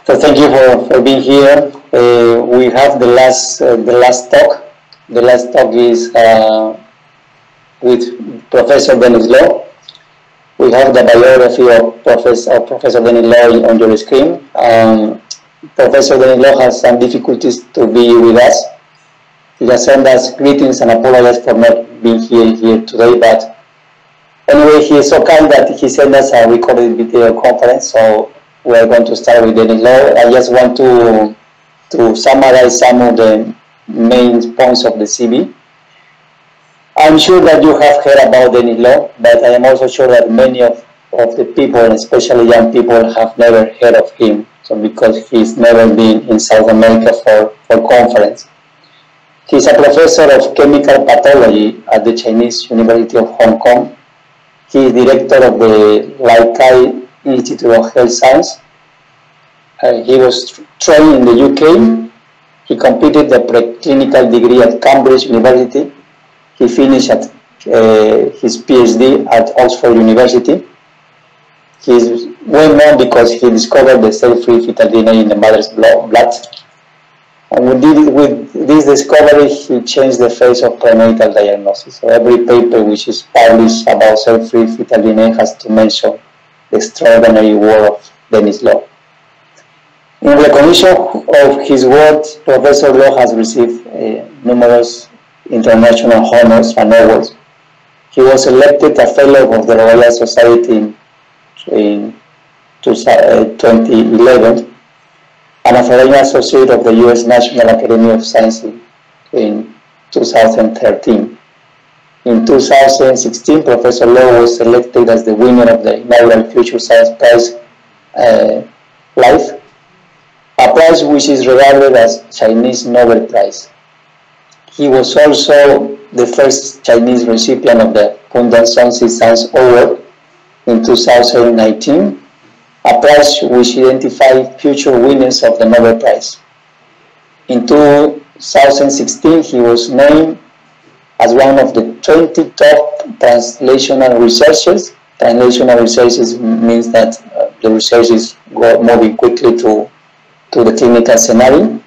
So thank you for being here. We have the last talk. The last talk is with Professor Dennis Law. We have the biography of Professor Dennis Law on your screen. Professor Dennis Law has some difficulties to be with us. He has sent us greetings and apologies for not being here today, but anyway, he is so kind that he sent us a recorded video conference, so we are going to start with Dennis Law. I just want to summarize some of the main points of the CV. I'm sure that you have heard about Dennis Law, but I am also sure that many of the people, and especially young people, have never heard of him. So because he's never been in South America for conference. He's a professor of chemical pathology at the Chinese University of Hong Kong. He is director of the Lai Kai Institute of Health Science. He was trained in the UK. He completed the preclinical degree at Cambridge University. He finished at his PhD at Oxford University. He is well known because he discovered the cell-free fetal DNA in the mother's blood. And with this discovery, he changed the face of prenatal diagnosis. So every paper which is published about cell-free fetal DNA has to mention the extraordinary work of Dennis Law. In recognition of his work, Professor Law has received numerous international honors and awards. He was elected a Fellow of the Royal Society in 2011 and a Foreign Associate of the U.S. National Academy of Sciences in 2013. In 2016, Professor Law was selected as the winner of the inaugural Future Science Prize Life, a prize which is regarded as Chinese Nobel Prize. He was also the first Chinese recipient of the Pundan Songzi Science Award in 2019, a prize which identified future winners of the Nobel Prize. In 2016, he was named as one of the 20 top translational researchers. Translational researches means that the research is moving quickly to the clinical scenario.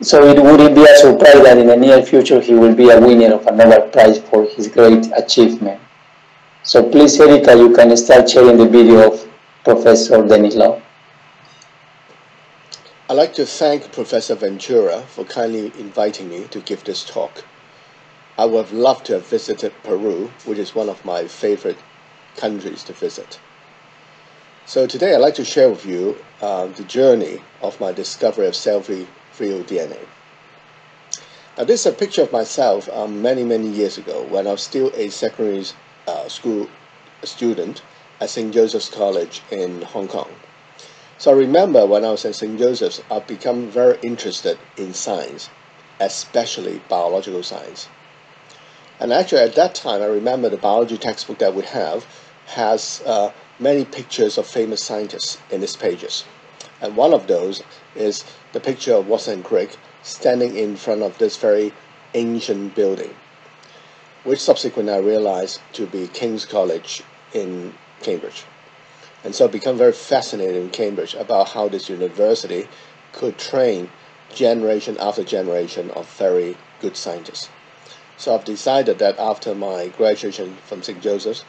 So it wouldn't be a surprise that in the near future he will be a winner of a Nobel Prize for his great achievement. So please, Erika, you can start sharing the video of Professor Dennis Law. I'd like to thank Professor Ventura for kindly inviting me to give this talk. I would have loved to have visited Peru, which is one of my favorite countries to visit. So today I'd like to share with you the journey of my discovery of cell-free fetal DNA. Now this is a picture of myself many years ago when I was still a secondary school student at St. Joseph's College in Hong Kong. So I remember when I was at St. Joseph's, I've become very interested in science, especially biological science. And actually at that time, I remember the biology textbook that we have has many pictures of famous scientists in its pages. And one of those is the picture of Watson Crick standing in front of this very ancient building, which subsequently I realized to be King's College in Cambridge. And so I became very fascinated in Cambridge about how this university could train generation after generation of very good scientists. So I've decided that after my graduation from St. Joseph's,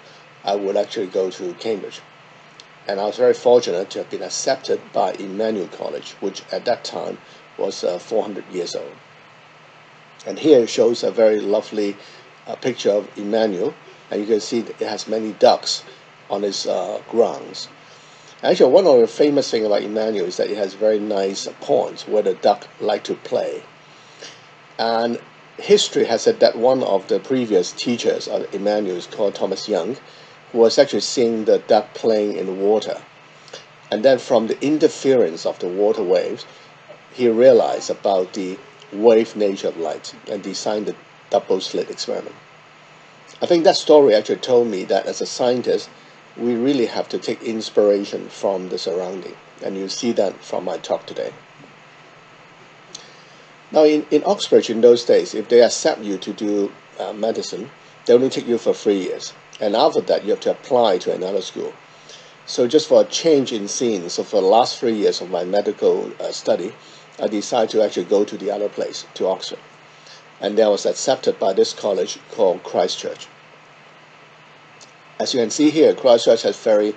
I would actually go to Cambridge. And I was very fortunate to have been accepted by Emmanuel College, which at that time was 400 years old. And here it shows a very lovely picture of Emmanuel, and you can see that it has many ducks on its grounds. Actually, one of the famous things about Emmanuel is that it has very nice ponds where the duck like to play. And history has said that one of the previous teachers of Emmanuel is called Thomas Young, who was actually seeing the duck playing in the water. And then from the interference of the water waves, he realized about the wave nature of light and designed the double slit experiment. I think that story actually told me that as a scientist, we really have to take inspiration from the surrounding. And you see that from my talk today. Now in Oxford in those days, if they accept you to do medicine, they only take you for 3 years. And after that, you have to apply to another school. So just for a change in scene, so for the last 3 years of my medical study, I decided to actually go to the other place, to Oxford. And then I was accepted by this college called Christ Church. As you can see here, Christ Church has very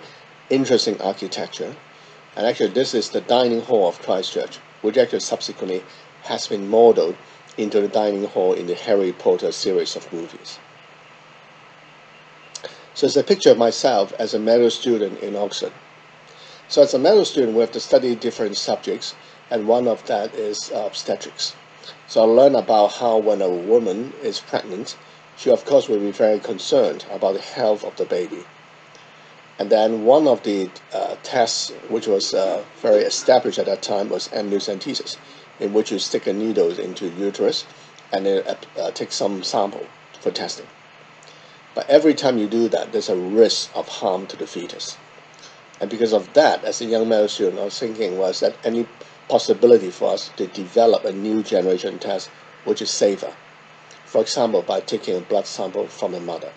interesting architecture. And actually, this is the dining hall of Christ Church, which actually subsequently has been modeled into the dining hall in the Harry Potter series of movies. So it's a picture of myself as a medical student in Oxford. So as a medical student, we have to study different subjects, and one of that is obstetrics. So I learned about how when a woman is pregnant, she of course will be very concerned about the health of the baby. And then one of the tests which was very established at that time was amniocentesis, in which you stick a needle into the uterus and then take some sample for testing. But every time you do that, there's a risk of harm to the fetus. And because of that, as a young medical student, I was thinking was that any possibility for us to develop a new generation test which is safer. For example, by taking a blood sample from a mother.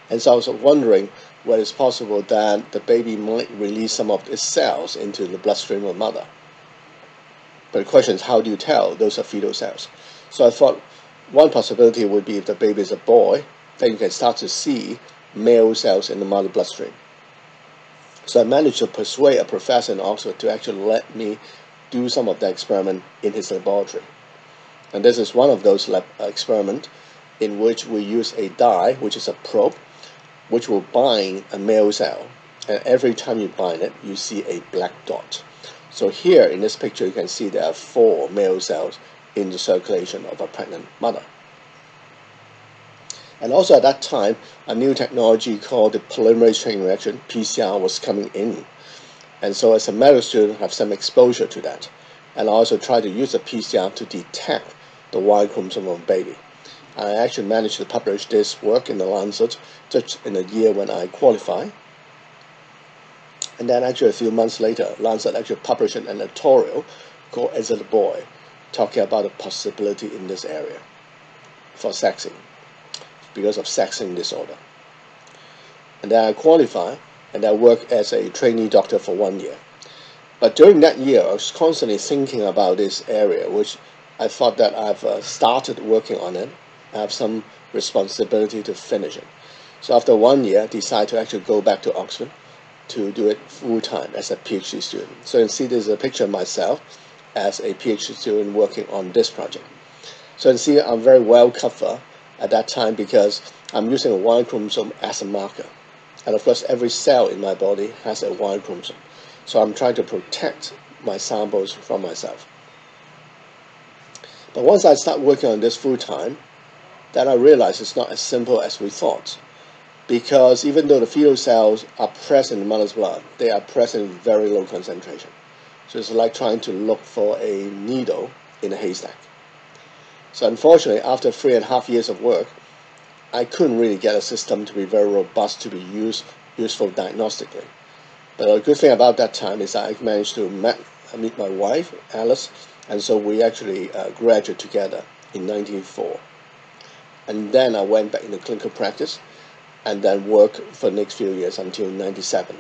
And so I was wondering whether it's possible that the baby might release some of its cells into the bloodstream of mother. But the question is, how do you tell those are fetal cells? So I thought one possibility would be if the baby is a boy, then you can start to see male cells in the mother bloodstream. So I managed to persuade a professor in Oxford to actually let me do some of the experiment in his laboratory. And this is one of those experiments in which we use a dye, which is a probe, which will bind a male cell. And every time you bind it, you see a black dot. So here in this picture, you can see there are 4 male cells in the circulation of a pregnant mother. And also at that time, a new technology called the polymerase chain reaction, PCR, was coming in. And so as a medical student, I have some exposure to that. And I also try to use a PCR to detect the Y chromosome of a baby. I actually managed to publish this work in the Lancet just in the year when I qualified. And then actually a few months later, Lancet actually published an editorial called As a Boy, talking about the possibility in this area for sexing, because of sexing disorder. And then I qualified, and I worked as a trainee doctor for 1 year. But during that year, I was constantly thinking about this area, which I thought that I've started working on it. I have some responsibility to finish it. So after 1 year, I decided to actually go back to Oxford to do it full-time as a PhD student. So you can see there's a picture of myself as a PhD student working on this project. So you can see I'm very well covered at that time because I'm using a Y chromosome as a marker. And of course, every cell in my body has a Y chromosome. So I'm trying to protect my samples from myself. But once I start working on this full-time, then I realized it's not as simple as we thought. Because even though the fetal cells are present in mother's blood, they are present in very low concentration. So it's like trying to look for a needle in a haystack. So unfortunately, after 3.5 years of work, I couldn't really get a system to be very robust to be useful diagnostically. But the good thing about that time is I managed to meet my wife, Alice, and so we actually graduated together in 1994. And then I went back into clinical practice and then worked for the next few years until 1997.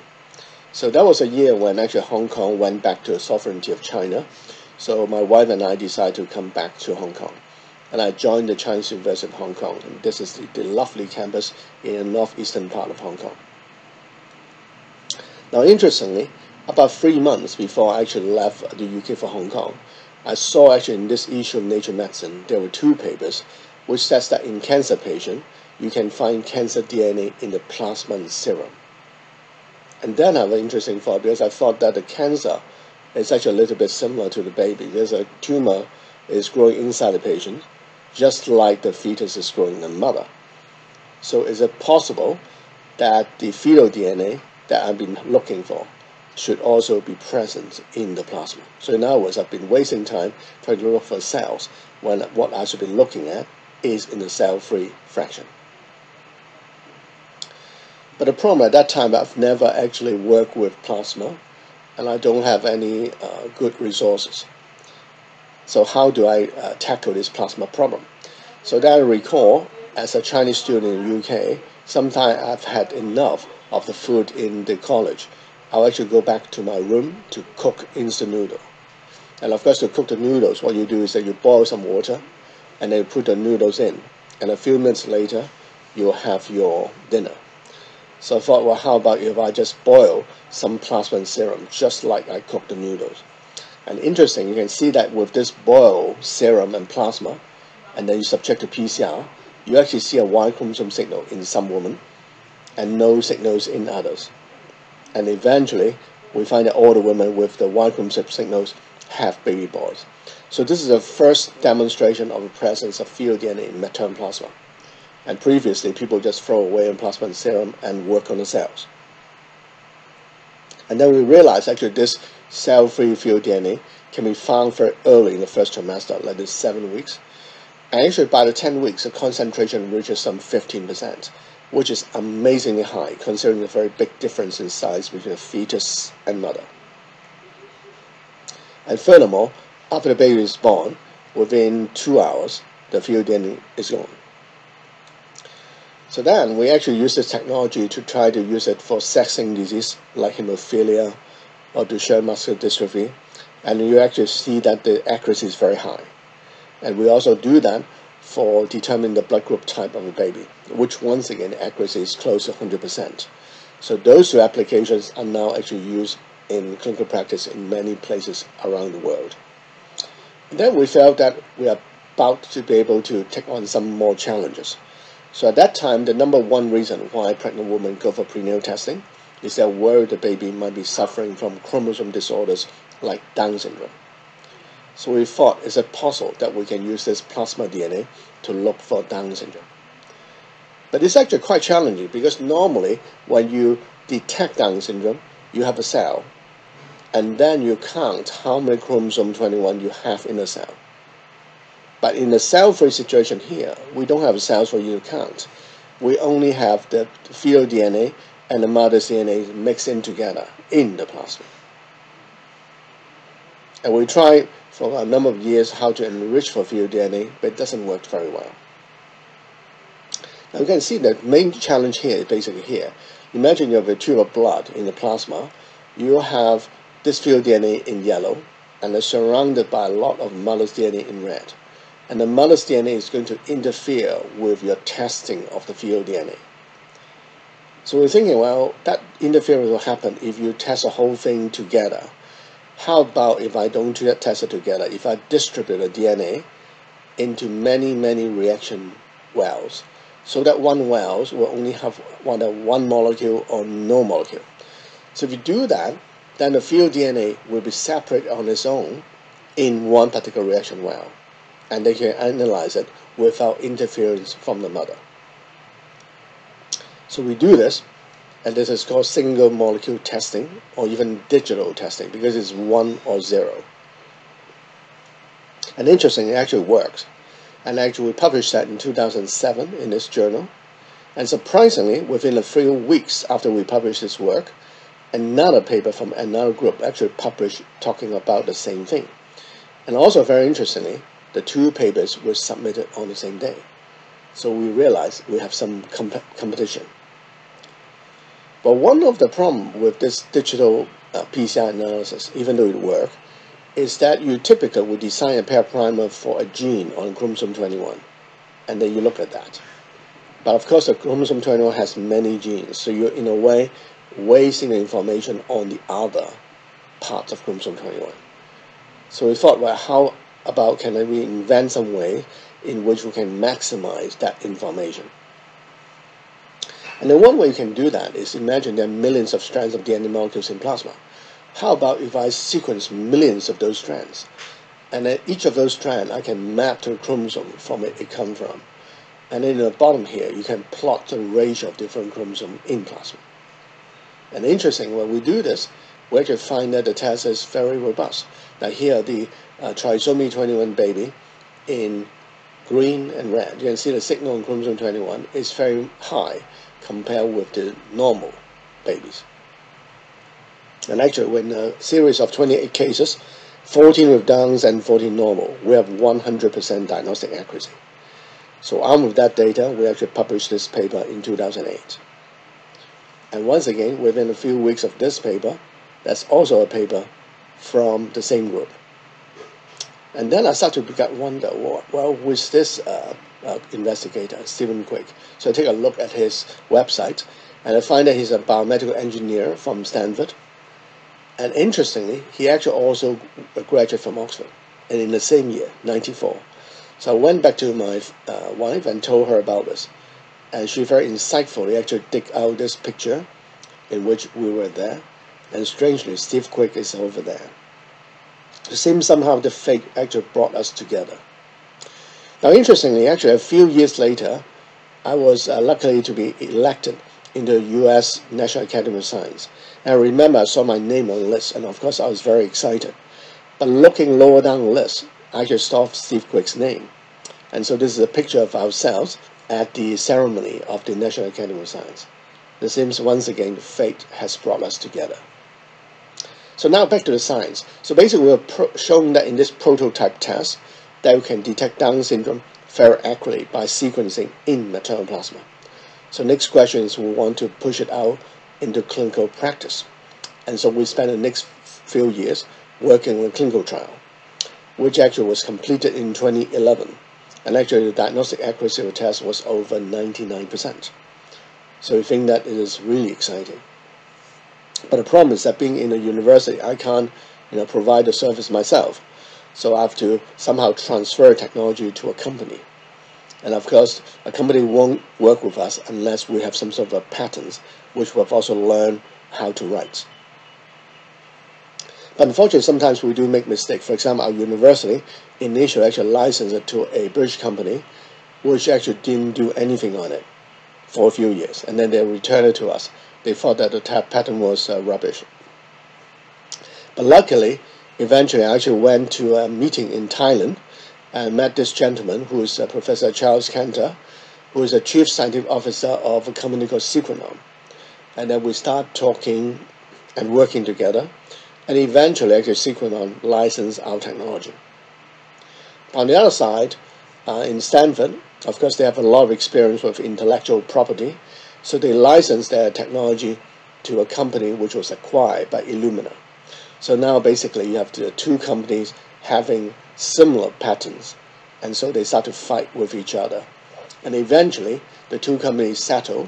So that was a year when actually Hong Kong went back to the sovereignty of China. So my wife and I decided to come back to Hong Kong. And I joined the Chinese University of Hong Kong. And this is the lovely campus in the northeastern part of Hong Kong. Now interestingly, about 3 months before I actually left the UK for Hong Kong, I saw actually in this issue of Nature Medicine, there were 2 papers which says that in cancer patients, you can find cancer DNA in the plasma and serum. And then I have an interesting thought, because I thought that the cancer is actually a little bit similar to the baby. There's a tumor is growing inside the patient, just like the fetus is growing in the mother. So is it possible that the fetal DNA that I've been looking for should also be present in the plasma? So in other words, I've been wasting time trying to look for cells when what I should be looking at is in the cell-free fraction. But the problem at that time, I've never actually worked with plasma, and I don't have any good resources. So how do I tackle this plasma problem? So that I recall, as a Chinese student in the UK, sometimes I've had enough of the food in the college. I'll actually go back to my room to cook instant noodle. And of course, to cook the noodles, what you do is that you boil some water, and then you put the noodles in. And a few minutes later, you'll have your dinner. So I thought, well, how about if I just boil some plasma and serum, just like I cook the noodles? And interesting, you can see that with this boiled serum and plasma, and then you subject to PCR, you actually see a Y chromosome signal in some women, and no signals in others. And eventually, we find that all the women with the Y chromosome signals have baby boys. So this is the first demonstration of the presence of fetal DNA in maternal plasma. And previously, people just throw away in plasma and serum and work on the cells. And then we realized actually this cell-free fetal DNA can be found very early in the first trimester, like this 7 weeks. And actually by the 10 weeks, the concentration reaches some 15%, which is amazingly high, considering the very big difference in size between a fetus and mother. And furthermore, after the baby is born, within 2 hours, the fetal DNA is gone. So then we actually use this technology to try to use it for sex-linked disease like hemophilia or Duchenne muscular dystrophy, and you actually see that the accuracy is very high. And we also do that for determining the blood group type of a baby, which once again the accuracy is close to 100%. So those two applications are now actually used in clinical practice in many places around the world. And then we felt that we are about to be able to take on some more challenges. So at that time, the number one reason why pregnant women go for prenatal testing is they're worried the baby might be suffering from chromosome disorders like Down syndrome. So we thought, is it possible that we can use this plasma DNA to look for Down syndrome? But it's actually quite challenging because normally when you detect Down syndrome, you have a cell, and then you count how many chromosome 21 you have in a cell. But in the cell-free situation here, we don't have cells for you to count. We only have the fetal DNA and the mother's DNA mixed in together in the plasma. And we tried for a number of years how to enrich for fetal DNA, but it doesn't work very well. Now you can see the main challenge here is basically here. Imagine you have a tube of blood in the plasma. You have this fetal DNA in yellow, and it's surrounded by a lot of mother's DNA in red. And the mother's DNA is going to interfere with your testing of the fetal DNA. So we're thinking, well, that interference will happen if you test the whole thing together. How about if I don't test it together, if I distribute the DNA into many, many reaction wells, so that one wells will only have one molecule or no molecule. So if you do that, then the fetal DNA will be separate on its own in one particular reaction well, and they can analyze it without interference from the mother. So we do this, and this is called single molecule testing, or even digital testing, because it's 1 or 0. And interestingly, it actually works. And actually we published that in 2007 in this journal. And surprisingly, within a few weeks after we published this work, another paper from another group actually published talking about the same thing. And also very interestingly, the two papers were submitted on the same day. So we realized we have some competition. But one of the problems with this digital PCR analysis, even though it works, is that you typically would design a pair primer for a gene on chromosome 21, and then you look at that. But of course, the chromosome 21 has many genes, so you're in a way wasting the information on the other parts of chromosome 21. So we thought, well, how about can we invent some way in which we can maximize that information? And then one way you can do that is imagine there are millions of strands of DNA molecules in plasma. How about if I sequence millions of those strands? And then each of those strands I can map to a chromosome from it comes from. And then in the bottom here, you can plot the ratio of different chromosomes in plasma. And interesting, when we do this, we actually find that the test is very robust. Now here, the trisomy 21 baby in green and red, you can see the signal on chromosome 21 is very high compared with the normal babies. And actually, in a series of 28 cases, 14 with Downs and 14 normal, we have 100% diagnostic accuracy. So armed with that data, we actually published this paper in 2008. And once again, within a few weeks of this paper, that's also a paper from the same group. And then I started to wonder, well, with this investigator, Stephen Quick. So I take a look at his website, and I find that he's a biomedical engineer from Stanford. And interestingly, he actually also graduated from Oxford, and in the same year, 94. So I went back to my wife and told her about this. And she very insightfully actually dig out this picture in which we were there. And strangely, Steve Quick is over there. It seems somehow the fate actually brought us together. Now, interestingly, actually, a few years later, I was lucky to be elected in the U.S. National Academy of Science. And I remember I saw my name on the list, and of course I was very excited. But looking lower down the list, I actually saw Steve Quick's name. And so this is a picture of ourselves at the ceremony of the National Academy of Science. It seems once again fate has brought us together. So now back to the science. So basically we have shown that in this prototype test that we can detect Down syndrome very accurately by sequencing in maternal plasma. So next question is we want to push it out into clinical practice. And so we spent the next few years working on a clinical trial, which actually was completed in 2011. And actually the diagnostic accuracy of the test was over 99%. So we think that it is really exciting. But the problem is that being in a university, I can't provide the service myself. So I have to somehow transfer technology to a company. And of course, a company won't work with us unless we have some sort of patents, which we've also learned how to write. But unfortunately, sometimes we do make mistakes. For example, our university initially actually licensed it to a British company, which actually didn't do anything on it for a few years. And then they returned it to us. They thought that the patent was rubbish. But luckily, eventually I actually went to a meeting in Thailand and met this gentleman who is Professor Charles Cantor, who is a chief scientific officer of a company called Sequenom. And then we start talking and working together. And eventually, actually, Sequenom licensed our technology. On the other side, in Stanford, of course, they have a lot of experience with intellectual property. So they licensed their technology to a company which was acquired by Illumina. So now basically you have the two companies having similar patents. And so they start to fight with each other. And eventually the two companies settle,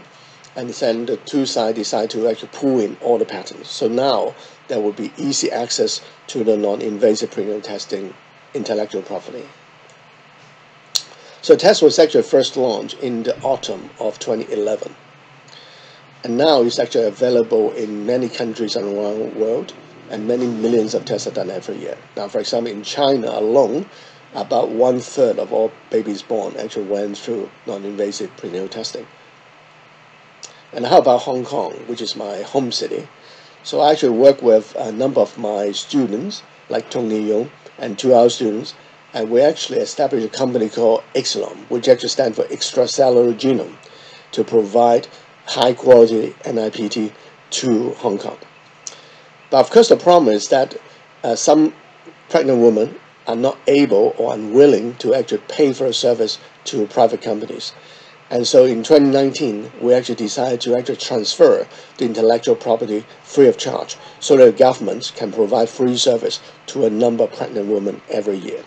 and then the two sides decide to actually pull in all the patents. So now there will be easy access to the non-invasive prenatal testing intellectual property. So the test was actually first launched in the autumn of 2011. And now it's actually available in many countries around the world, and many millions of tests are done every year. Now, for example, in China alone, about 1/3 of all babies born actually went through non-invasive prenatal testing. And how about Hong Kong, which is my home city? So I actually work with a number of my students, like Tony Yong and 2 other students, and we actually established a company called Excelome, which actually stands for Extracellular Genome, to provide high-quality NIPT to Hong Kong. But of course, the problem is that some pregnant women are not able or unwilling to actually pay for a service to private companies. And so in 2019, we actually decided to actually transfer the intellectual property free of charge so that the government can provide free service to a number of pregnant women every year.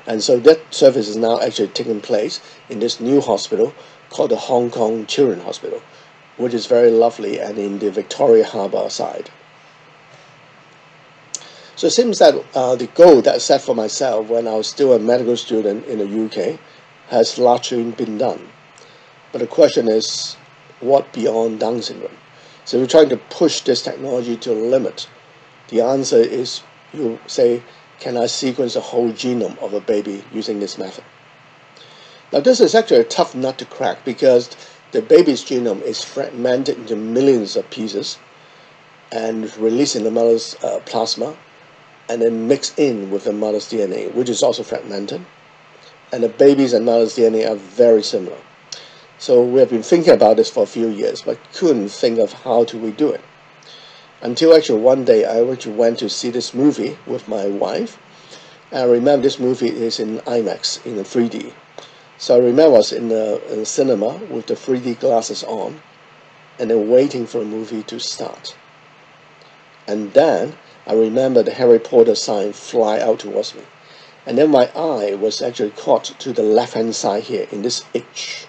And so that service is now actually taking place in this new hospital called the Hong Kong Children's Hospital, which is very lovely and in the Victoria Harbour side. So it seems that the goal that I set for myself when I was still a medical student in the UK has largely been done. But the question is, what beyond Down syndrome? So we're trying to push this technology to a limit. The answer is, you say, can I sequence the whole genome of a baby using this method? Now this is actually a tough nut to crack because the baby's genome is fragmented into millions of pieces and released in the mother's plasma and then mixed in with the mother's DNA, which is also fragmented. And the baby's and mother's DNA are very similar. So we have been thinking about this for a few years, but couldn't think of how do we do it. Until actually one day I actually went to see this movie with my wife. And I remember this movie is in IMAX, in 3D. So I remember I was in the cinema with the 3D glasses on, and then waiting for the movie to start. And then I remember the Harry Potter sign fly out towards me. And then my eye was actually caught to the left-hand side here in this H,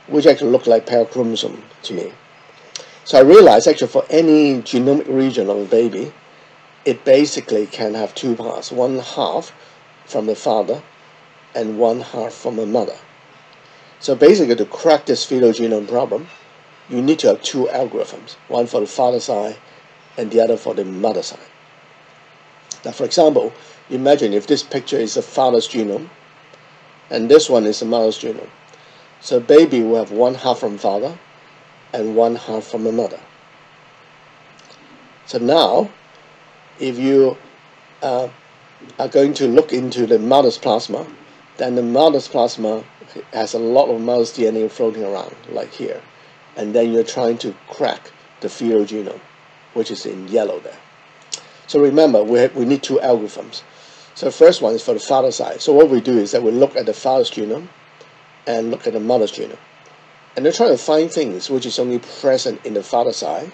which actually looked like parachromosome to me. So I realized actually for any genomic region of a baby, it basically can have two parts, one half from the father and one half from the mother. So basically to crack this fetal genome problem, you need to have two algorithms, one for the father side and the other for the mother side. Now for example, imagine if this picture is the father's genome and this one is the mother's genome. So baby will have one half from father and one half from the mother. So now, if you are going to look into the mother's plasma, then the mother's plasma has a lot of mother's DNA floating around, like here. And then you're trying to crack the fetal genome, which is in yellow there. So remember, we need two algorithms. So the first one is for the father side. So what we do is that we look at the father's genome and look at the mother's genome. And they're trying to find things which is only present in the father side,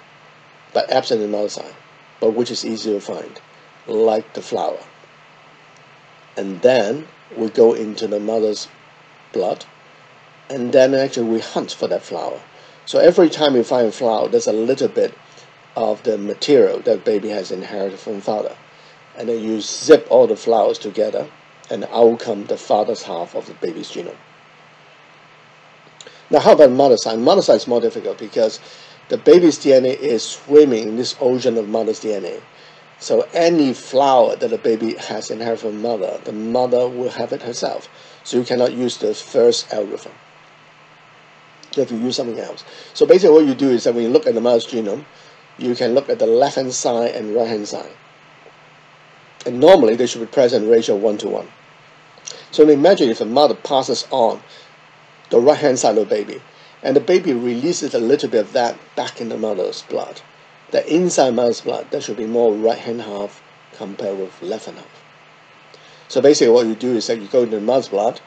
but absent in the mother side, but which is easy to find, like the flower. And then we go into the mother's blood, and then actually we hunt for that flower. So every time you find a flower, there's a little bit of the material that baby has inherited from father. And then you zip all the flowers together, and out come the father's half of the baby's genome. Now how about mother's side? Mother's side is more difficult because the baby's DNA is swimming in this ocean of mother's DNA. So any flower that the baby has inherited from mother, the mother will have it herself. So you cannot use the first algorithm. You have to use something else. So basically what you do is that when you look at the mother's genome, you can look at the left-hand side and right-hand side. And normally they should be present in ratio 1:1. So imagine if the mother passes on the right-hand side of the baby, and the baby releases a little bit of that back in the mother's blood. The inside mother's blood, there should be more right-hand half compared with left-hand half. So basically what you do is that you go into the mother's blood,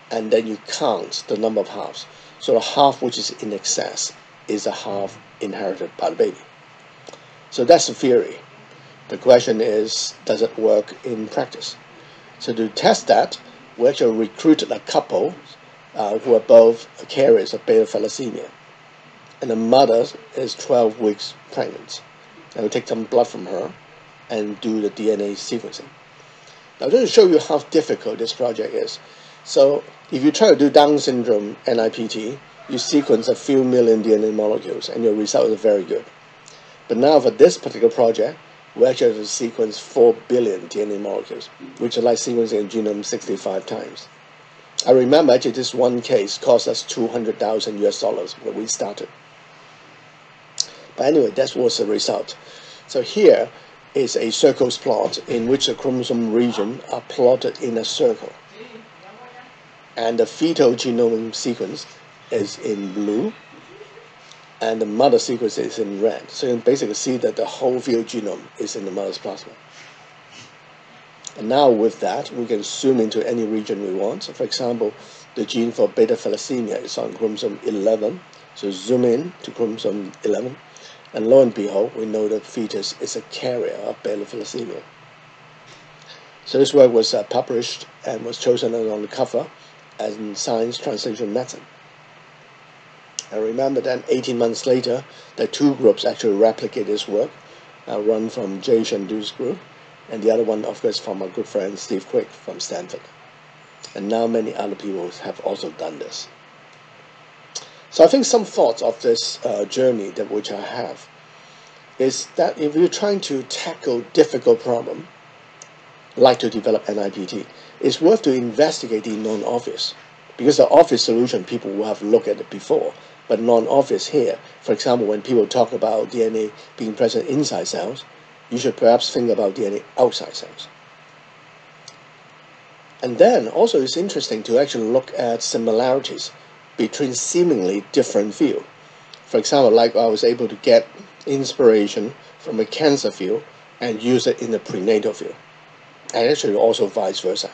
and then you count the number of halves. So the half which is in excess is a half inherited by the baby. So that's the theory. The question is, does it work in practice? So to test that, we actually recruited a couple who are both carriers of beta-thalassaemia. And the mother is 12 weeks pregnant. And we take some blood from her and do the DNA sequencing. Now just to show you how difficult this project is. So if you try to do Down syndrome NIPT, you sequence a few million DNA molecules and your result is very good. But now for this particular project, we actually have to sequence 4 billion DNA molecules, which is like sequencing a genome 65 times. I remember actually this one case cost us $200,000 US when we started. But anyway, that was the result. So here is a circles plot in which the chromosome region are plotted in a circle. And the fetal genome sequence is in blue, and the mother sequence is in red. So you can basically see that the whole fetal genome is in the mother's plasma. And now with that, we can zoom into any region we want. So for example, the gene for beta-thalassaemia is on chromosome 11. So zoom in to chromosome 11. And lo and behold, we know that fetus is a carrier of beta-thalassaemia. So this work was published and was chosen on the cover as in Science Translation Medicine. I remember that 18 months later, the two groups actually replicate this work, one from Jay Shandu's group, and the other one, of course, from our good friend Steve Quick from Stanford. And now many other people have also done this. So I think some thoughts of this journey that which I have is that if you're trying to tackle difficult problem, like to develop NIPT, it's worth to investigate the non-obvious. Because the obvious solution, people will have looked at it before, but non-obvious here. For example, when people talk about DNA being present inside cells, you should perhaps think about DNA outside cells. And then also it's interesting to actually look at similarities between seemingly different fields. For example, like I was able to get inspiration from a cancer field and use it in the prenatal field, and actually also vice versa.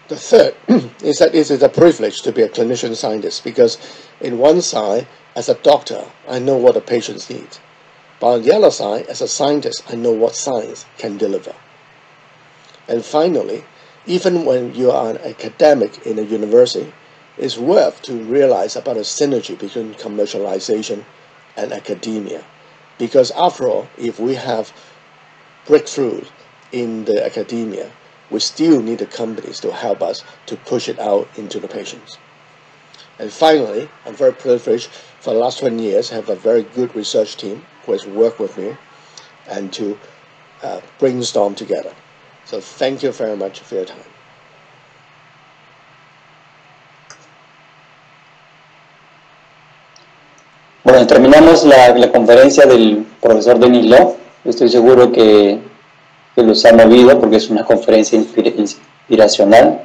The third is that it is a privilege to be a clinician scientist, because in one side, as a doctor, I know what the patients need. But on the other side, as a scientist, I know what science can deliver. And finally, even when you are an academic in a university, it's worth to realize about a synergy between commercialization and academia. Because after all, if we have breakthroughs in the academia, we still need the companies to help us to push it out into the patients. And finally, I'm very privileged for the last 20 years to have a very good research team who has worked with me and to brainstorm together. So thank you very much for your time. Bueno, terminamos la conferencia del profesor Denis Law. Estoy seguro que los ha movido, porque es una conferencia inspiracional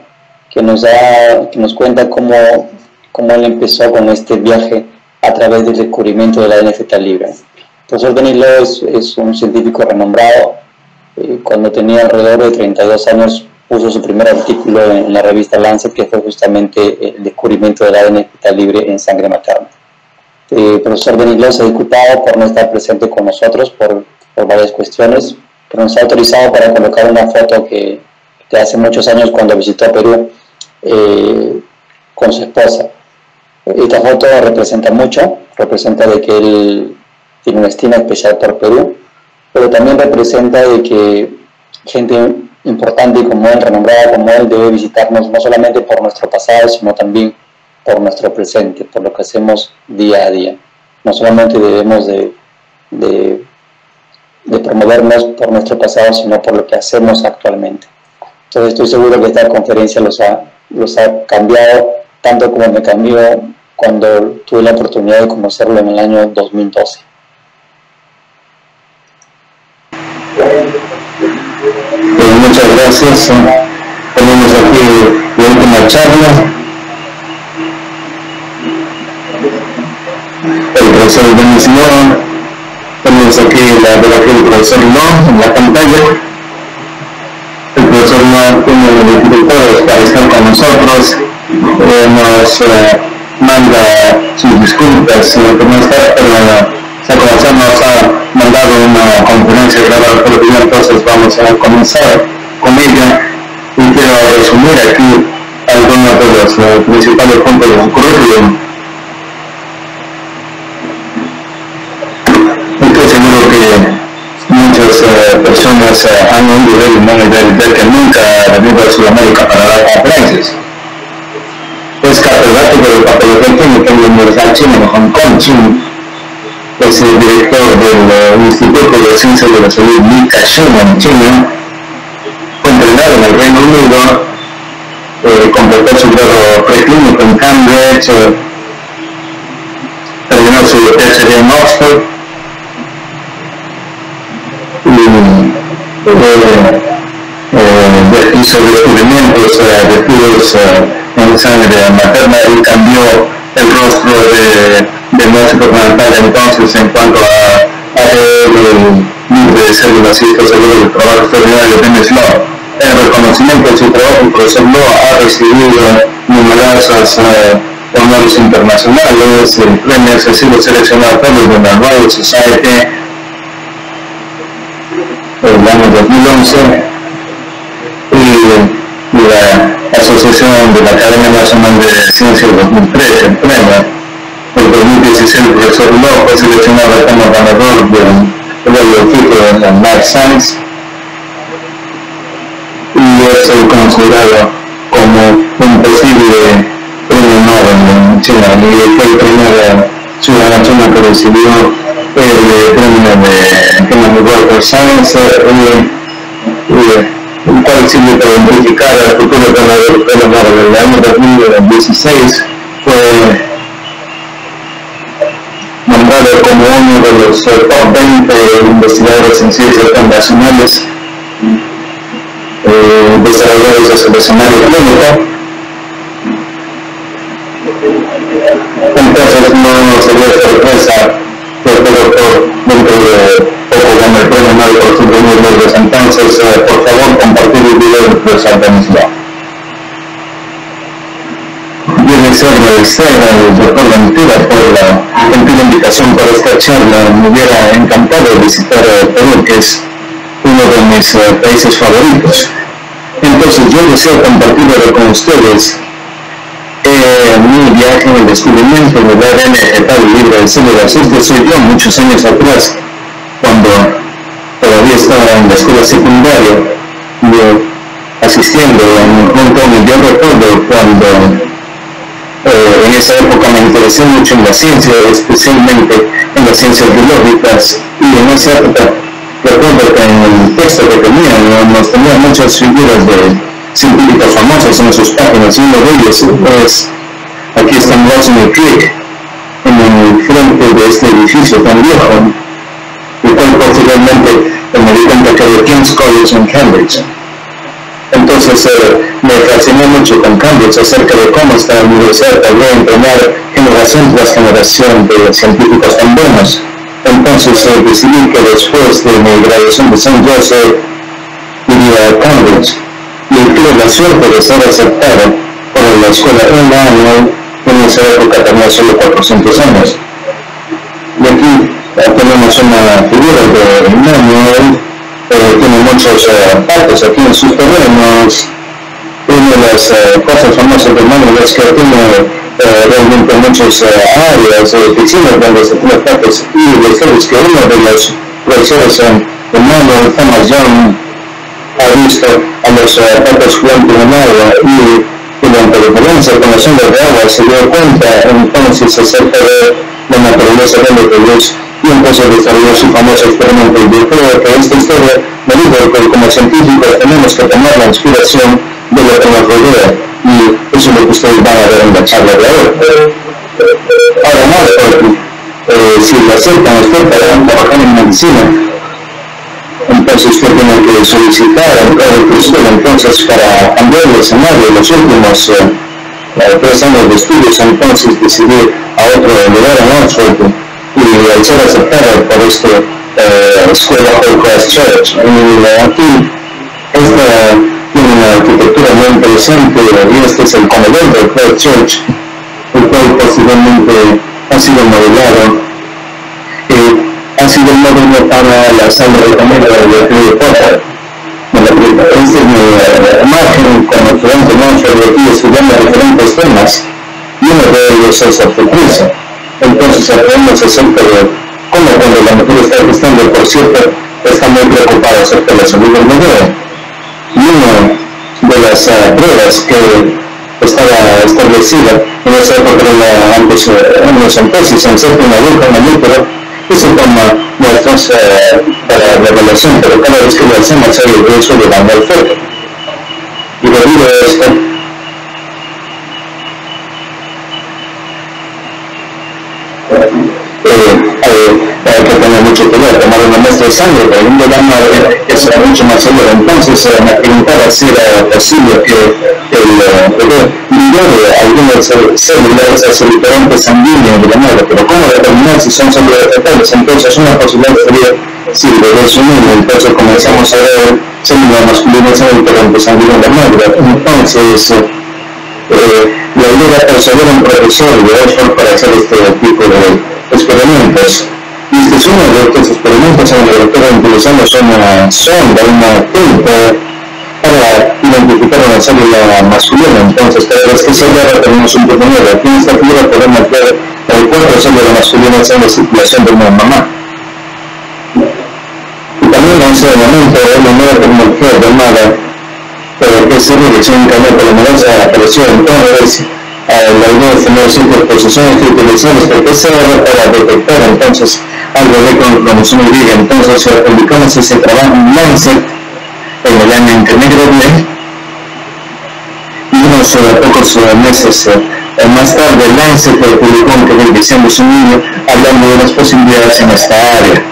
que nos cuenta cómo él empezó con este viaje a través del descubrimiento del ADN fetal libre. El profesor Denis Law es un científico renombrado. Cuando tenía alrededor de 32 años puso su primer artículo en la revista Lancet, que fue justamente el descubrimiento del ADN fetal libre en sangre materna. El profesor Denis Law se ha disculpado por no estar presente con nosotros por varias cuestiones, pero nos ha autorizado para colocar una foto que hace muchos años, cuando visitó Perú con su esposa. Esta foto representa mucho, representa de que él tiene una estima especial por Perú, pero también representa de que gente importante como él, renombrada como él, debe visitarnos no solamente por nuestro pasado, sino también por nuestro presente, por lo que hacemos día a día. No solamente debemos de promovernos por nuestro pasado, sino por lo que hacemos actualmente. Entonces estoy seguro que esta conferencia los ha cambiado, tanto como me cambió cuando tuve la oportunidad de conocerlo en el año 2012. Muchas gracias. Tenemos aquí la última charla. El profesor Denis Law. Tenemos aquí la biografía del profesor Law en la pantalla. El profesor Law tiene dificultades para estar con nosotros. Nos manda sus disculpas por no estar, pero nos ha mandado una conferencia grabada por el día, entonces vamos a comenzar con ella. Y quiero resumir aquí algunos de los principales puntos de su currículum. Estoy seguro que muchas personas han oído de él, no de que nunca ha venido a Sudamérica para dar conferencias. Es catedrático de patología clínica en la Universidad China en Hong Kong, China. Es el director del Instituto de Ciencias de la Salud China en China. Fue entrenado en el Reino Unido, completó su grado preclínico en Cambridge, terminó su PhD en Oxford y hizo descubrimientos de estudios en sangre materna y cambió el rostro de nuestro prenatal entonces en cuanto a el libro de células y esto seguro del trabajo extraordinario de Denis Law. En reconocimiento de su trabajo, el profesor Law ha recibido numerosos honores internacionales, premios, ha sido seleccionado por la Royal Society el año 2011 y la Asociación de la Academia Nacional de Ciencias 2013, el premio. En 2016 el profesor Law fue seleccionado como ganador del título en la Life Science y es considerado como un posible premio Nobel en China, y fue el primer ciudadano chino que recibió el premio de Genomic Worker Science, el cual sirve para identificar al futuro ganador del Nobel. El año 2016 fue nombrado como uno de los top 20 investigadores en ciencias internacionales desarrollados hacia el escenario clínico. Entonces no sería sorpresa que este doctor dentro de poco gane el premio Nobel por sus premios. Entonces, por favor, compartir el video del profesor Denis Law. deseo agradecer al doctor Ventura por la gentil invitación para esta charla. Me hubiera encantado visitar Perú, que es uno de mis países favoritos. Entonces yo deseo compartir con ustedes mi viaje en el descubrimiento del ADN fetal libre de células. Este soy yo muchos años atrás, cuando todavía estaba en la escuela secundaria, asistiendo en Hong Kong, y yo recuerdo cuando en esa época me interesé mucho en la ciencia, especialmente en las ciencias biológicas, y en esa época recuerdo que en el texto que tenían nos tenían muchas figuras de científicos famosos en sus páginas, y uno de ellos es, aquí está en Rosemary Creek, en el frente de este edificio tan viejo, el cual posteriormente me di cuenta que era King's College en Cambridge. Entonces me fascinó mucho con Cambridge acerca de cómo esta universidad podría entrenar generación tras generación de científicos tan buenos. Entonces decidí que después de mi graduación de St. Joseph iría a Cambridge, y tuve la suerte de ser aceptado por la escuela Untitled, que en esa época tenía solo 400 años. Y aquí tenemos una figura de Emmanuel, tiene muchos partes aquí en sus terrenos. Una de las cosas famosas de Emmanuel es que tiene realmente muchas áreas de oficinas donde se tiene partes, y decirles que uno de los profesores en Emmanuel, Thomas Young, ha visto a los patos jugando en agua, y durante la diferencia con las ondas de agua se dio cuenta entonces acerca de la naturaleza de los ríos, y entonces desarrolló su famoso experimento. Y yo creo que esta historia me dijo que como científicos tenemos que tomar la inspiración de lo que nos rodea, y eso es lo que ustedes van a ver en la charla de hoy. Además, si lo aceptan usted para trabajar en medicina, entonces usted tiene que solicitar al Código Cristal, entonces para cambiar el escenario. Los últimos 3 años de estudios, entonces decidí a otro lugar en Oxford, y al ser aceptado por esta escuela Whole Church, y aquí esta tiene una arquitectura muy interesante, y este es el comedor del Whole Church, el cual posiblemente ha sido modelado, ha sido el modelo para la sala de comida de Harry Potter. Esta es mi imagen como estudiante de Oxford, aquí estudiando diferentes temas, y uno de ellos es obstetricia. Entonces aprendemos acerca de cómo cuando la mujer está gestando, por cierto, está muy preocupada acerca de la salud del bebé. Y una de las pruebas que estaba establecida en esa época era antes en los entonces en ser una aguja en el útero, y se toma muestras para revelación, pero cada vez que lo hacemos hay el riesgo de daño al feto. Y debido a esto, hay que tener mucho cuidado, tomar una muestra de sangre, pero un de madre que será mucho más seguro. Entonces me preguntaba si era posible que el bebé libere algunas células hacia el torrente sanguíneo de la madre, pero ¿cómo determinar si son células fetales? Entonces una posibilidad sería si el bebé es un niño, entonces comenzamos a ver células masculinas en el torrente sanguíneo de la madre. Entonces la idea era persuadir a un profesor de Oxford para hacer este tipo de experimentos. Y este es uno de estos experimentos en el que están utilizando una sonda, una tinta, para identificar una célula masculina. Entonces cada vez que se agarra tenemos un tipo nuevo. Aquí en esta figura podemos ver 4 células masculinas en la circulación de una mamá. Y también en ese momento una nueva tecnología llamada que es dirección polimorasa apareció. Entonces la idea es tener ciertas posiciones que utilizamos por PCR para detectar entonces algo de cromosomal Y. Entonces publicamos ese trabajo en Lancet en el año en que me gradué, y unos pocos meses más tarde Lancet publicó que diciendo su niño hablando de las posibilidades en esta área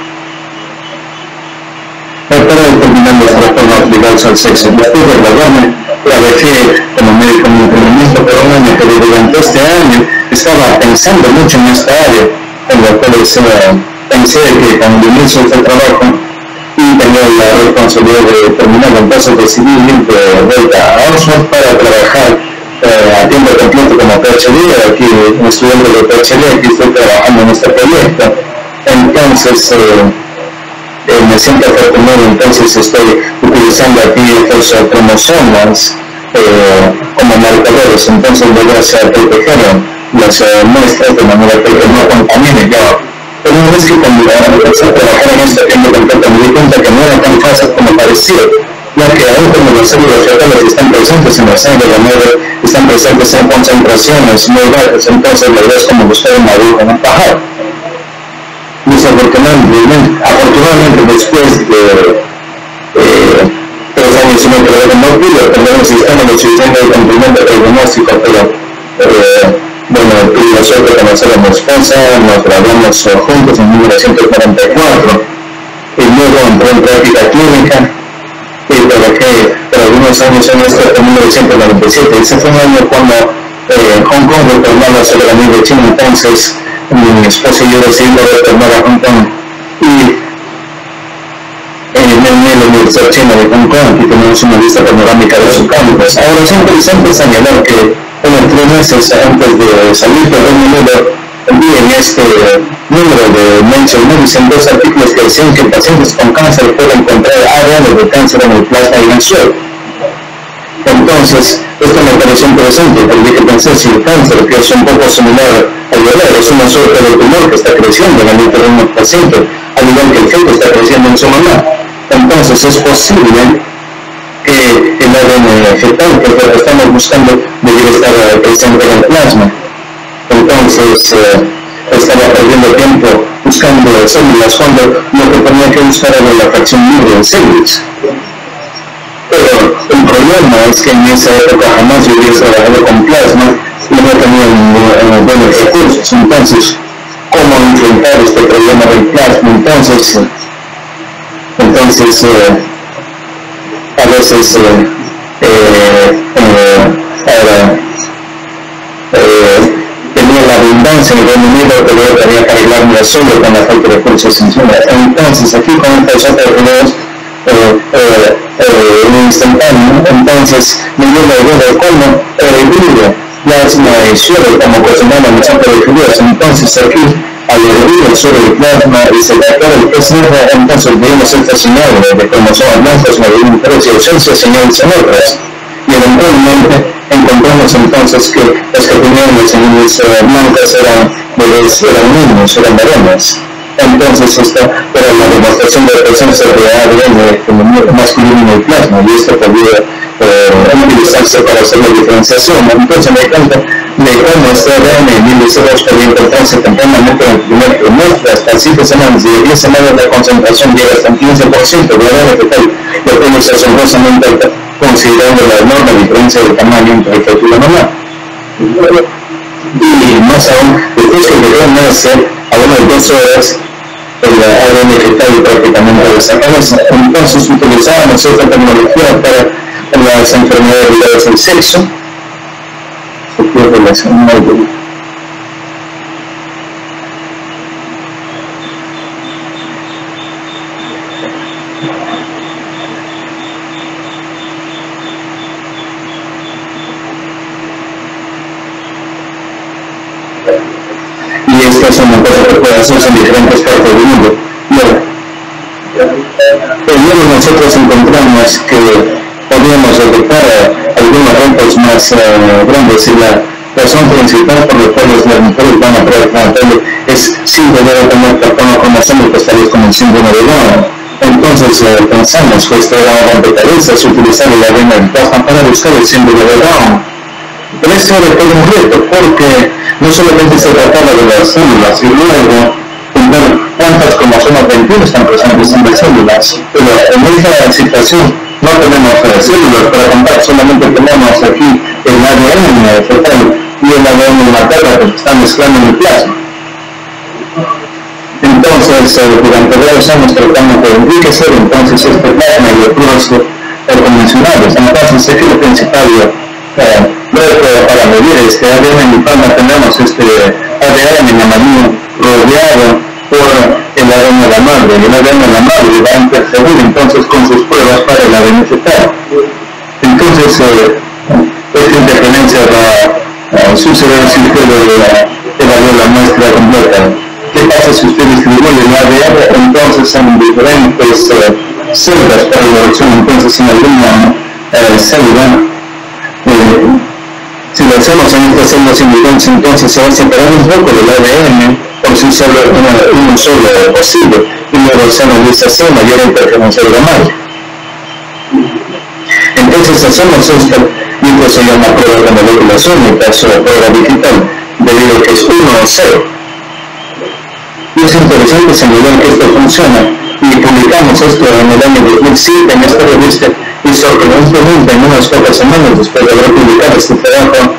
para determinar los trastornos ligados al sexo. Después de graduarme, trabajé como médico en entrenamiento por un año, pero durante este año estaba pensando mucho en esta área, en la cual pensé que cuando inicio este trabajo y tenía la responsabilidad de terminar, entonces decidí ir de vuelta a Oxford para trabajar a tiempo completo como PhD, aquí estudiante de PhD, aquí estoy trabajando en este proyecto. Entonces, me siento afortunado, entonces estoy utilizando aquí estos cromosomas como marcadores, entonces logras proteger las muestras de manera que no contamine ya. Pero una vez que cuando empecé a trabajar en este tiempo completo me di cuenta que no era tan fácil como parecía, ya que aún cuando las células fetales están presentes en la sangre de la madre, están presentes en concentraciones muy bajas, entonces la idea es como buscar una aguja en un pajar. Afortunadamente después de 3 años y medio de no pude tener un sistema de suficiente de cumplimiento de diagnóstico, pero bueno, tuve la suerte de conocer a mi esposa, nos graduamos juntos en 1944 y luego entré en práctica clínica y trabajé por algunos años en esto en 1997. Ese fue un año cuando Hong Kong retornaba a la soberanía de China, entonces mi esposa y yo decidimos retornar a Hong Kong y en la Universidad China de Hong Kong aquí tenemos una vista panorámica de su campus. Ahora es interesante señalar que unos 3 meses antes de salir del Reino Unido vi en este número de Nature Medicine 2 artículos que decían que pacientes con cáncer pueden encontrar ADN de cáncer en el plasma y en el suelo. Entonces, esto me pareció interesante porque pensé si el cáncer, que es un poco similar al dolor, es una suerte de tumor que está creciendo en el útero de un paciente, al igual que el feto está creciendo en su mamá. Entonces, es posible que el ADN fetal, que es lo que estamos buscando, debiera estar presente en el plasma. Entonces, estaba perdiendo tiempo buscando células cuando lo que tenía que buscar era la fracción libre de células. Pero el problema es que en esa época jamás yo hubiera trabajado con plasma y no tenía buenos recursos. Entonces, ¿cómo enfrentar este problema del plasma? Entonces a veces tenía la abundancia en el Reino Unido, pero yo tenía que arreglarme solo con la falta de recursos encima. Entonces, aquí con estas otras videos, instantáneo, entonces me dio la idea de cómo hervir plasma y suelo como cocinaba mi sopa de fideos. Entonces aquí al hervir el suelo de plasma y se sacar el PCR, entonces vimos esta señal de cromosomas blancos, me diferencia de ausencia, señales en otras. Y eventualmente encontramos entonces que las que tenían las señales blancas eran niños, eran varones. Entonces esta era la demostración de la presencia de ADN masculino en el plasma y esto podía utilizarse para hacer la diferenciación. Entonces me di cuenta de cómo este ADN en 1902 podía encontrarse tempranamente en el primer trimestre. Hasta 7 semanas y de 10 semanas la concentración llega hasta el 15% de ADN fetal, lo que es asombrosamente alta considerando la enorme diferencia de tamaño entre el feto y la mamá. Y más aún, después que llegó a nacer, a unas 2 horas, el ADN fetal prácticamente desaparece. Entonces utilizábamos esta tecnología para las enfermedades ligadas al sexo. Se pierde la señal. Y esta es una cosa que puede hacerse en diferentes partes del mundo. Luego nosotros encontramos que podíamos detectar algunos retos más grandes y la razón principal por la cual las mujeres van a pruebas prenatales es sin deber tener trastornos cromosómicos tales como el síndrome de Down. Entonces pensamos que esta era una competencia es utilizar el ADN del plasma para buscar el síndrome de Down. Pero esto era todo un reto porque no solamente se trataba de las células y luego ver cuántas cromosomas 21 están presentes en las células, pero en esta situación no tenemos células para contar, solamente tenemos aquí el ADN fetal y el ADN materno que se están mezclando en el plasma. Entonces, durante varios años tratamos de enriquecer entonces este plasma y los puros convencionales. Entonces, aquí lo principal luego para medir este ADN en el plasma tenemos este ADN en amarillo rodeado por el ADN de la madre, y el ADN de la madre va a interferir entonces con sus pruebas para el ADN fetal. Entonces, es interferencia secuencia va a suceder si usted evalúa la muestra completa. ¿Qué pasa si usted distribuye el ADN entonces en diferentes celdas para la elección? Entonces en alguna célula, si lo hacemos en estas células individuales, entonces se va a separar un poco del ADN por si solo uno solo posible, y luego se analiza esa mayor interferencia de la madre. Entonces hacemos esto y esto se llama prueba de moléculas únicas o prueba digital, debido a que es 1 o 0. Y es interesante señalar que esto funciona, y publicamos esto en el año 2007 en esta revista, y sorprendentemente en unas pocas semanas después de haber publicado este trabajo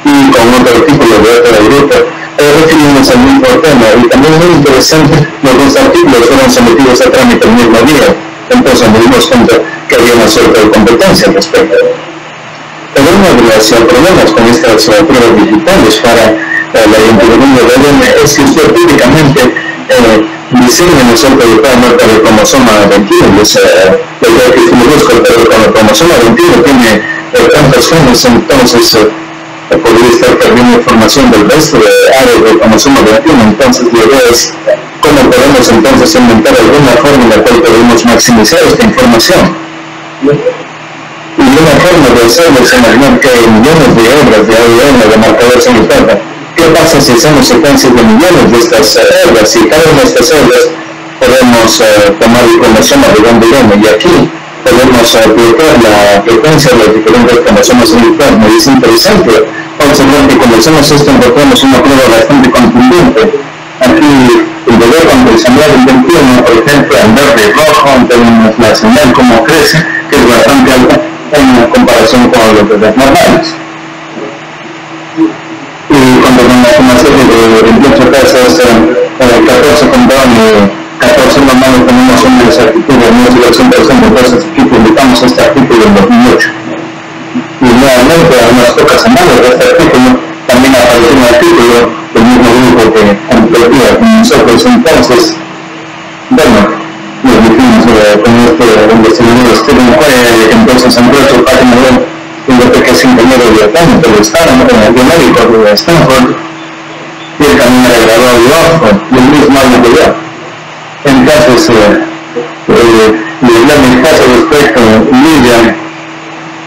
y con otro artículo de otro grupo, recibimos el mismo tema. Y también muy interesante, los dos artículos fueron sometidos a trámite el mismo día, entonces nos dimos cuenta que había una suerte de competencia al respecto. Pero uno de los problemas con estas pruebas digitales para la identificación del ADN es que usted típicamente diseña una suerte de parámetro para el cromosoma 21, es lo que si lo busco, pero con el cromosoma 21 tiene tantos genes, entonces podría estar perdiendo información del resto de áreas del cromosoma 21. Entonces la idea es cómo podemos entonces inventar alguna forma en la cual podemos maximizar esta información. Y una forma de hacerlo es imaginar que hay millones de hebras de ADN de marcadores en el papa. ¿Qué pasa si hacemos secuencias de millones de estas hebras? Y cada una de estas hebras podemos tomar el cromosoma de donde viene, y aquí podemos bloquear la frecuencia de los diferentes cromosomas en el plasma. Y es interesante observar que cuando hacemos esto encontramos una prueba bastante contundente. Aquí el bebé con el señal 21, por ejemplo, en verde y rojo, tenemos la señal como crece, que es bastante alta en comparación con los bebés normales. Y cuando vemos una serie de 28 casos, 14 con Down y 14 normales, tenemos una exactitud de menos del 100%, entonces aquí publicamos este artículo en 2008. Y nuevamente, a unas pocas semanas de este artículo, también apareció un artículo del mismo grupo que competía con nosotros. Entonces, bueno, nos dijimos con este investigador Stephen Quay, entonces entró a su página web, fíjate que es ingeniero bioquímico de Stanford, biomédico de Stanford, y él también era graduado de Oxford, y el mismo año que yo. Entonces, le di mi caso respecto, Lidia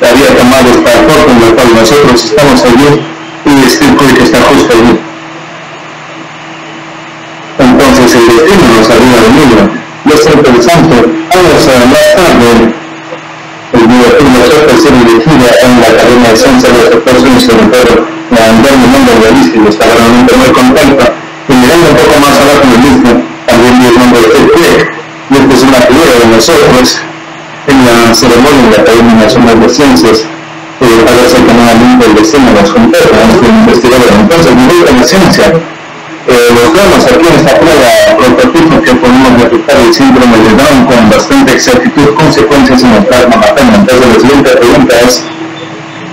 había tomado esta foto en la cual nosotros estamos allí, y Steve Quay que está justo allí. Entonces el destino nos había venido. Y es interesante, años más tarde, el bioquímico fue ser dirigida en la Academia de Ciencias de los Estados Unidos, pero andar mi nombre realista y estaba realmente muy contenta. Y mirando un poco más abajo en el mismo, también vi el nombre de Steve Quay, y esta es una figura de nosotros en la ceremonia de la Academia Nacional de Ciencias. Para hacer que nuevamente el destino nos compete a nuestro investigador. Entonces, nivel de la ciencia, los vemos aquí en esta prueba prototipo que podemos detectar el síndrome de Down con bastante exactitud, consecuencias en el plasma materno. Entonces, la siguiente pregunta es,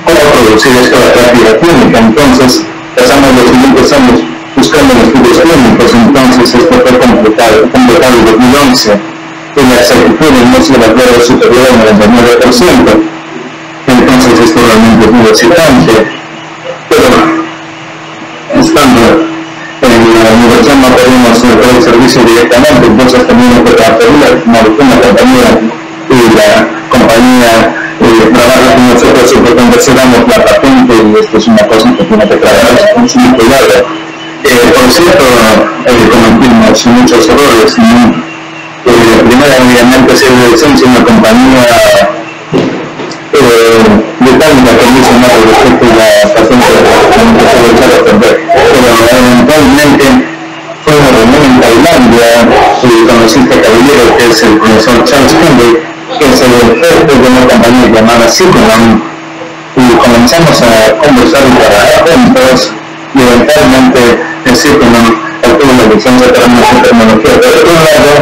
¿cómo producir esto de práctica clínica? Entonces, pasamos los siguientes años buscando en estudios clínicos. Entonces, esto fue completado en 2011. En la exactitud del músculo de la prueba superior al 99%. Entonces esto realmente es muy excitante, pero estando en la universidad no podemos dar el servicio directamente, entonces también fue la una compañía y la compañía trabaja con nosotros y por consideramos la patente, y esto es una cosa que tiene que trabajar con mucho cuidado. Por cierto, cometimos muchos errores. Primero, obviamente, si es una compañía británica que dice nada respecto a la paciente pero eventualmente fue una reunión en Tailandia y conocí a este caballero que es el profesor Charles Campbell, que es el jefe de una compañía llamada Whole-Genome, y comenzamos a conversar y trabajar juntos, y eventualmente el Whole-Genome obtuvo la licencia para nuestra tecnología. Pero por un lado,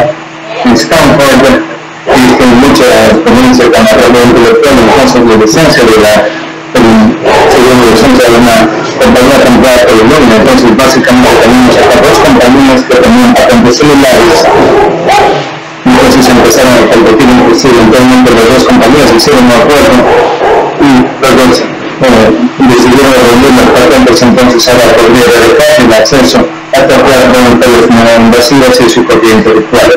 en Stanford, y con mucha experiencia con la red intelectual, entonces la licencia de la segunda licencia de una compañía comprada por el mundo. Entonces básicamente tenemos acá dos compañías que tenían patentes celulares, entonces empezaron a competir entre sí. Eventualmente las dos compañías hicieron un acuerdo y los dos decidieron reunir los patentes, entonces ahora podría dejar el acceso a tratar con tales no invasivas y su propiedad intelectual.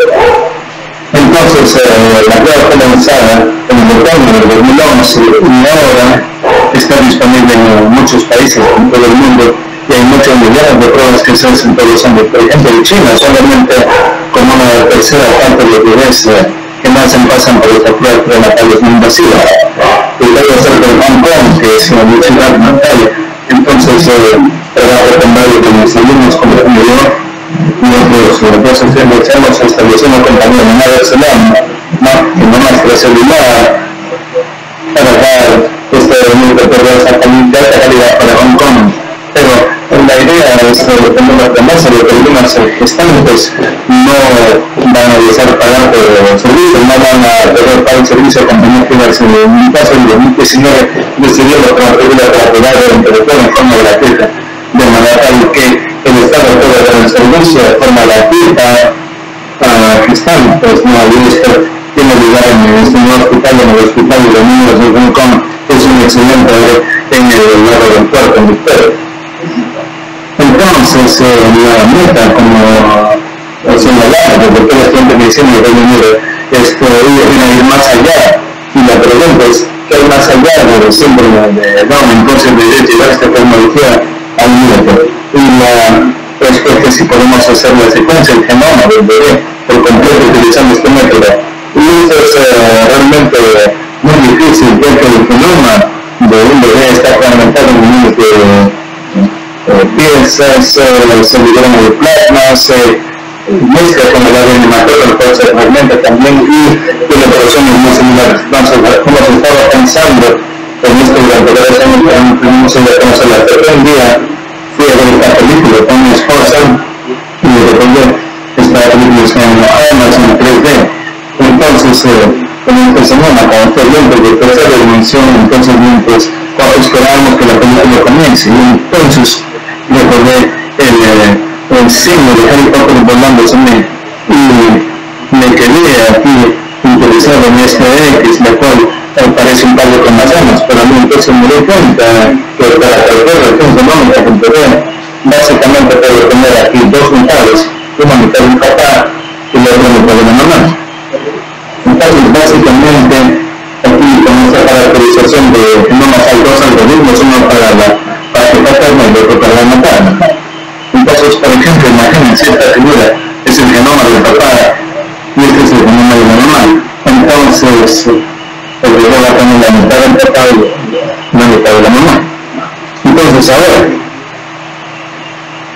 Entonces, la prueba fue lanzada en el otoño del 2011 y ahora está disponible en muchos países en todo el mundo y hay muchos millones de pruebas que se hacen todos los años. Por ejemplo, en China solamente como una tercera parte de los bebés que nacen pasan por esta prueba prenatales no invasivas. Y luego cerca de Hong Kong, que es una ciudad natal. Entonces, trabajo con varios de mis alumnos como yo. Nosotros hemos establecido una compañía en Nueva Zelanda, que no más que la celular para dar esta calidad para Hong Kong. Pero la idea es tener la promesa de que algunas gestantes no van a dejar pagar por servicio, no van a poder pagar el servicio a compañías privadas. En mi caso, en 2019 decidieron transferir la propiedad intelectual en forma gratuita, de manera tal que el Estado puede dar el servicio de forma gratuita a gestantes. Y esto tiene lugar en este nuevo hospital, en el Hospital de los Niños de Hong Kong. Es un excelente en el lado del puerto, en Victoria. Entonces, la meta, como señalaba el doctor de medicina del Reino Unido, viene a ir más allá. Y la pregunta es, ¿qué hay más allá del síndrome de Down? Entonces, de llevar esta tecnología al límite. Y la respuesta es si podemos hacer la secuencia, el genoma del bebé por completo utilizando este método. Y esto es realmente muy difícil, ya que el genoma de un bebé está fragmentado en millones de piezas, se liberan de plasma, se mezcla con el ADN materno, el se fragmenta también y la operación es muy similar. Entonces, como se estaba pensando en esto durante varios años, pero no se le conoce la tercera día. Fui a ver esta película con mi esposa y de repente esta película está en Amazon en 3D. Entonces, como esta semana, cuando estoy viendo de tercera dimensión, entonces mientras esperábamos que la película comience, y entonces recordé el signo de Harry Potter volándose y me quedé aquí interesado en este X, la cual parece un palo con las llamas, pero a mí entonces me doy cuenta que para calcular el genómica que puede básicamente puede tener aquí dos mitades, una mitad de un papá y la otra mitad de la mamá. Entonces básicamente aquí con esta caracterización de genomas hay dos algoritmos, uno para la parte paterna y otro para la materna. Entonces, por ejemplo, imagínense esta figura, es el genoma del papá y este es el genoma de la mamá. Entonces, el bebé va a tener la mitad del papá y la mitad de la mamá. Entonces, ahora,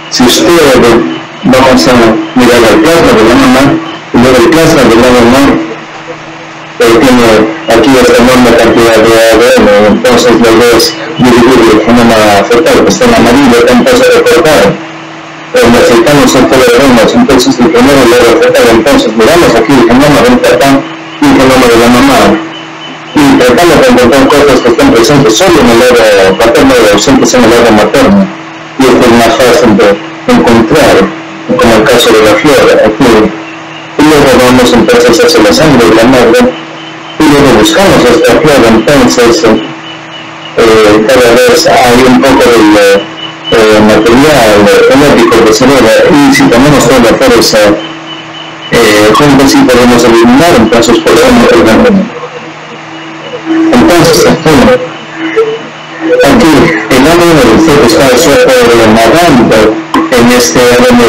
si usted vamos a mirar el plasma de la mamá y luego el plasma de la mamá, tiene aquí esta enorme cantidad de ADN, entonces la idea es dividir el genoma fetal, que está en amarillo, entonces recordar. Los mexicanos son todos, entonces el primero es el fetal, entonces miramos aquí el genoma del papá y el genoma de la mamá. Y tratamos de encontrar cosas que están presentes solo en el lado paterno y ausentes en el lado materno. Y esto es más fácil de encontrar, como el caso de la flor aquí. Y luego vamos entonces hacia la sangre de la madre y luego buscamos esta flor, entonces cada vez hay un poco de material genético de cerebro y si tenemos todas las flores juntas sí podemos eliminar, entonces podemos eliminar. Entonces aquí el ADN del feto está nadando en este ADN de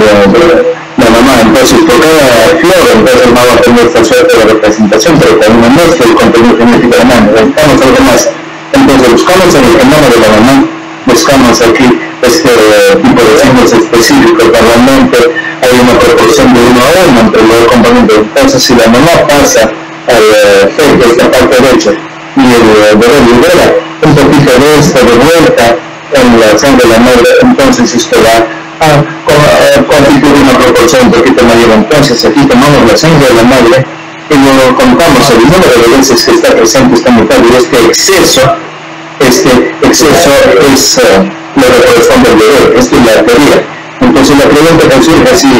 la mamá, entonces por cada flor entonces vamos a tener esta suerte de representación, pero cuando muestra el contenido genético de la mamá, buscamos algo más. Entonces buscamos en el genoma de la mamá, buscamos aquí este tipo de signos específicos, normalmente hay una proporción de 1 a 1 entre los componentes. Entonces si la mamá pasa al feto, esta parte derecha, y el bebé libera un poquito de esto de vuelta en la sangre de la madre, entonces esto va a constituir una proporción un poquito mayor. Entonces aquí tomamos la sangre de la madre y luego contamos el número de veces que está presente esta mitad y este exceso es lo que corresponde al bebé. Esta es la teoría. Entonces la pregunta que surge si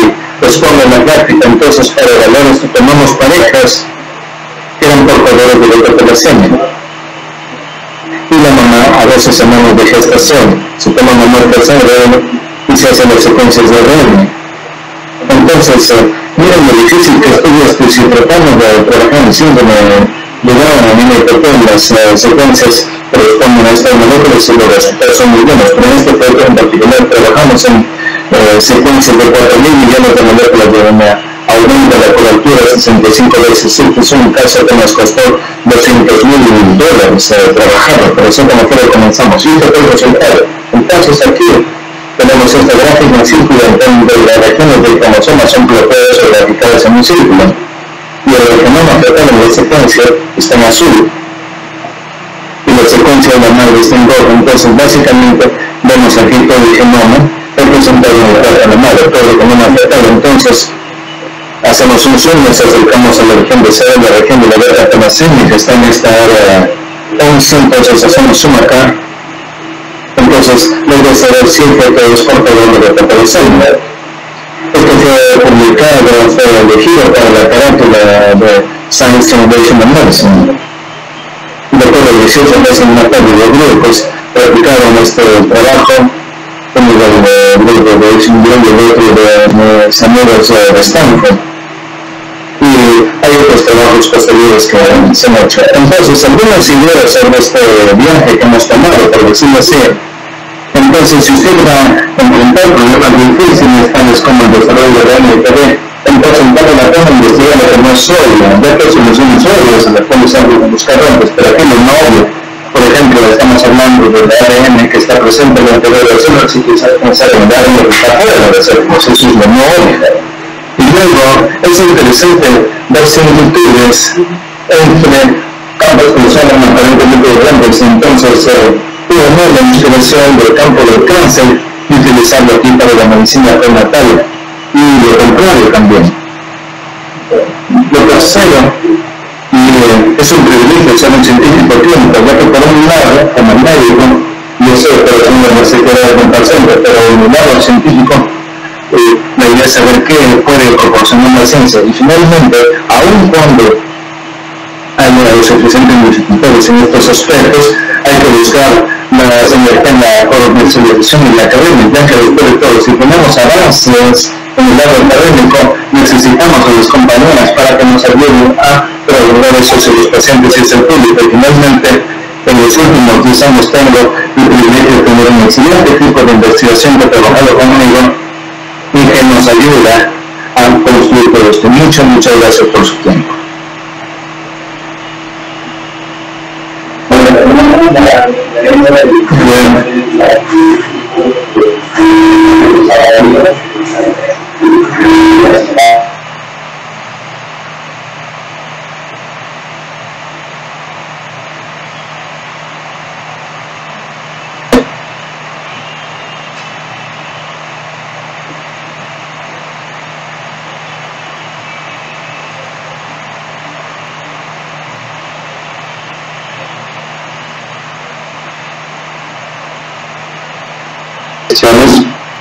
responde a la práctica, entonces para evaluar esto tomamos parejas que eran portadores de beta-thalassaemia y la mamá toma a 12 semanas de gestación, se toma una muestra de sangre y se hacen las secuencias de ADN. Entonces, miren lo difícil que estudios que si tratamos de trabajar en el síndrome de Down, a mí me tocan las secuencias que responden a estas moléculas y los resultados son muy buenos, pero en este proyecto en particular trabajamos en secuencias de 4.000 millones de moléculas de DNA, aumenta la cobertura 65 veces, es un caso que nos costó $200.000 trabajarlo, pero eso como quiera comenzamos, y esto fue el resultado. Entonces aquí tenemos esta gráfica en círculo en donde las regiones del cromosoma son bloqueadas o graficadas en un círculo, y el genoma fetal en la secuencia está en azul, y la secuencia de la madre está en rojo. Entonces básicamente vemos aquí todo el genoma representado en el cuerpo de la madre, todo el genoma fetal. Entonces hacemos un zoom, nos acercamos a la región de C, la región de la beta-thalassaemia, que está en esta área 11, entonces hacemos zoom acá. Entonces, debe saber siempre que es portador de beta-thalassaemia. Esto fue publicado, fue elegido para la carátula de Science Foundation of Medicine. Después de 18 meses en una tarde de grupos, practicaron este trabajo con el grupo de Whole-Genome y el otro de mis amigos de Stanford. Y hay otros trabajos posteriores que se han hecho. Entonces, algunas ideas sobre este viaje que hemos tomado, por decirlo así. Entonces, si usted va a enfrentar problemas difíciles, tales como el desarrollo de NIPD, entonces vale la pena investigar lo que no es obvio, ver qué soluciones obvias a las cuales hay que buscar antes, pero aquí lo no obvio. Por ejemplo, estamos hablando del ADN que está presente en el interior del cerebro, si quieres pensar en el ADN que está fuera del cerebro, eso es lo no obvio. Y luego es interesante ver similitudes entre campos que son aparentemente grandes. Entonces, hubo la inspiración del campo del cáncer y utilizarlo aquí para la medicina prenatal, y lo contrario también. Lo tercero, y es un privilegio ser un científico clínico, ya que por un lado, como médico, yo sé que no se quiere compensar, pero en un lado científico, la idea es saber qué puede proporcionar la ciencia. Y finalmente, aun cuando haya suficientes dificultades en estos aspectos, hay que buscar la comercialización y la academia, ya que después de todo, si tenemos avances en el lado académico, necesitamos a los compañeros para que nos ayuden a prolongar eso hacia los pacientes y hacia el público. Y finalmente, en los últimos 10 años tengo el privilegio de tener un excelente equipo de investigación que ha trabajado conmigo y que nos ayuda a construir todo esto. Muchas gracias por su tiempo.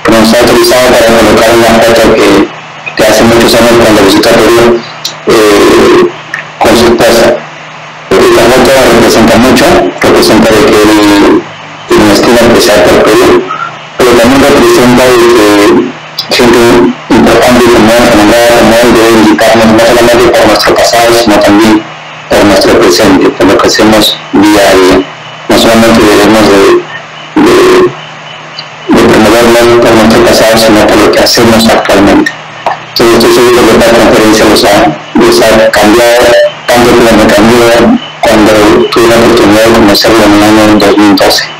Que nos ha utilizado para colocar una foto que hace muchos años cuando visitó Perú con su esposa. Esta foto representa mucho, representa de que él tiene una estima especial para Perú, pero también representa de que gente importante como él debe dedicarnos no solamente por nuestro pasado, sino también por nuestro presente, por lo que hacemos día a día. No solamente debemos de promoverlo por nuestro pasado, sino por lo que hacemos actualmente. Entonces estoy seguro que esta conferencia los ha cambiado, tanto como me cambió cuando tuve la oportunidad de conocerlo en el año 2012.